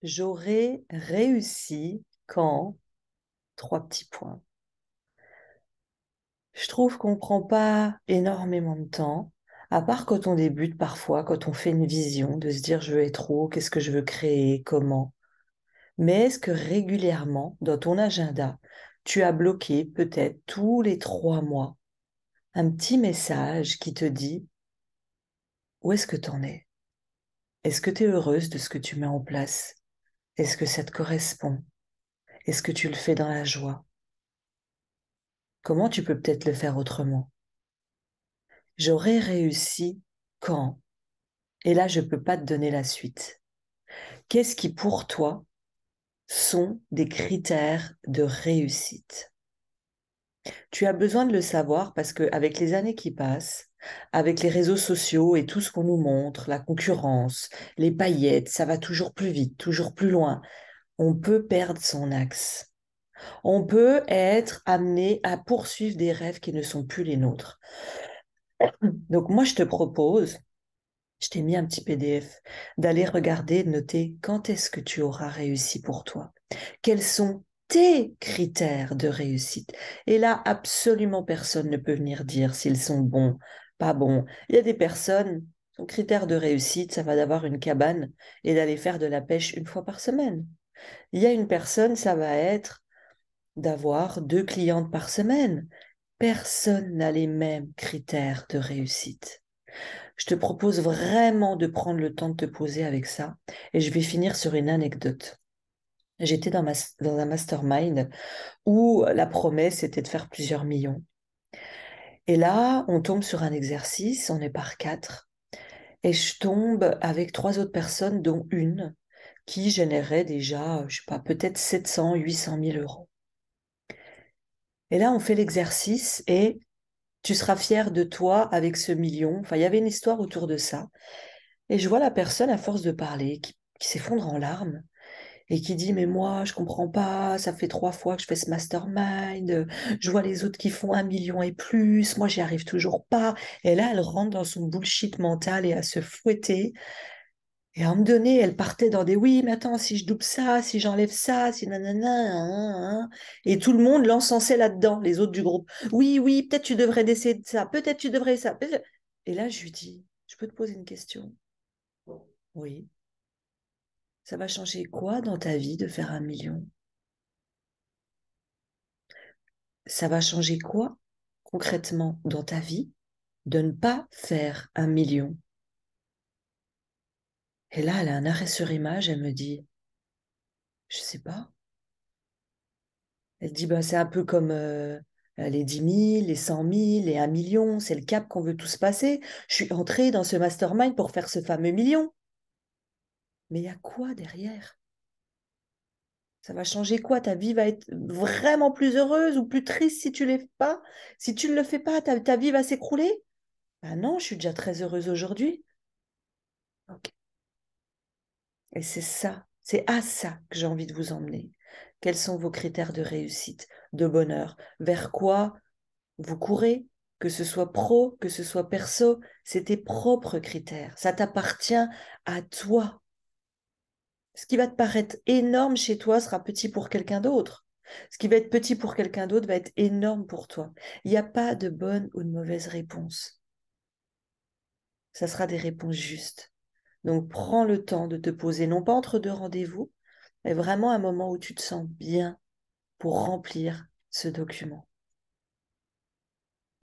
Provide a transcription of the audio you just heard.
J'aurais réussi quand... Trois petits points. Je trouve qu'on ne prend pas énormément de temps, à part quand on débute parfois, quand on fait une vision, de se dire je veux être où, qu'est-ce que je veux créer, comment. Mais est-ce que régulièrement, dans ton agenda, tu as bloqué peut-être tous les 3 mois un petit message qui te dit où est-ce que tu en es? Est-ce que tu es heureuse de ce que tu mets en place? Est-ce que ça te correspond? Est-ce que tu le fais dans la joie? Comment tu peux peut-être le faire autrement? J'aurais réussi quand? Et là, je ne peux pas te donner la suite. Qu'est-ce qui, pour toi, sont des critères de réussite? Tu as besoin de le savoir parce qu'avec les années qui passent, avec les réseaux sociaux et tout ce qu'on nous montre, la concurrence, les paillettes, ça va toujours plus vite, toujours plus loin. On peut perdre son axe. On peut être amené à poursuivre des rêves qui ne sont plus les nôtres. Donc moi, je te propose, je t'ai mis un petit PDF, d'aller regarder, de noter quand est-ce que tu auras réussi pour toi. Quels sont tes critères de réussite? Et là, absolument personne ne peut venir dire s'ils sont bons, pas bons. Il y a des personnes, son critère de réussite, ça va d'avoir une cabane et d'aller faire de la pêche une fois par semaine. Il y a une personne, ça va être d'avoir 2 clientes par semaine. Personne n'a les mêmes critères de réussite. Je te propose vraiment de prendre le temps de te poser avec ça et je vais finir sur une anecdote. J'étais dans un mastermind où la promesse était de faire plusieurs millions. Et là, on tombe sur un exercice, on est par 4, et je tombe avec 3 autres personnes, dont une qui générait déjà, je sais pas, peut-être 700, 800 000 euros. Et là, on fait l'exercice et tu seras fier de toi avec ce million. Enfin, il y avait une histoire autour de ça. Et je vois la personne, à force de parler, qui s'effondre en larmes et qui dit, mais moi, je comprends pas, ça fait 3 fois que je fais ce mastermind, je vois les autres qui font 1 million et plus, moi, j'y arrive toujours pas. Et là, elle rentre dans son bullshit mental et à se fouetter. Et à un moment donné, elle partait dans des oui, mais attends, si je double ça, si j'enlève ça, si nanana, hein, hein. Et tout le monde l'encensait là-dedans, les autres du groupe. Oui, oui, peut-être tu devrais essayer de ça, peut-être tu devrais ça. Et là, je lui dis, je peux te poser une question? Oui. Ça va changer quoi dans ta vie de faire 1 million? Ça va changer quoi concrètement dans ta vie de ne pas faire 1 million? Et là, elle a un arrêt sur image, elle me dit, je sais pas. Elle dit, bah, c'est un peu comme les 10 000, les 100 000, les 1 million, c'est le cap qu'on veut tous passer. Je suis entrée dans ce mastermind pour faire ce fameux million. Mais il y a quoi derrière? Ça va changer quoi? Ta vie va être vraiment plus heureuse ou plus triste si tu ne le fais pas? Si tu ne le fais pas, ta vie va s'écrouler? Ah non, je suis déjà très heureuse aujourd'hui. Ok. Et c'est ça, c'est à ça que j'ai envie de vous emmener. Quels sont vos critères de réussite, de bonheur? Vers quoi vous courez? Que ce soit pro, que ce soit perso, c'est tes propres critères. Ça t'appartient à toi. Ce qui va te paraître énorme chez toi sera petit pour quelqu'un d'autre. Ce qui va être petit pour quelqu'un d'autre va être énorme pour toi. Il n'y a pas de bonne ou de mauvaise réponse. Ça sera des réponses justes. Donc, prends le temps de te poser, non pas entre 2 rendez-vous, mais vraiment un moment où tu te sens bien pour remplir ce document.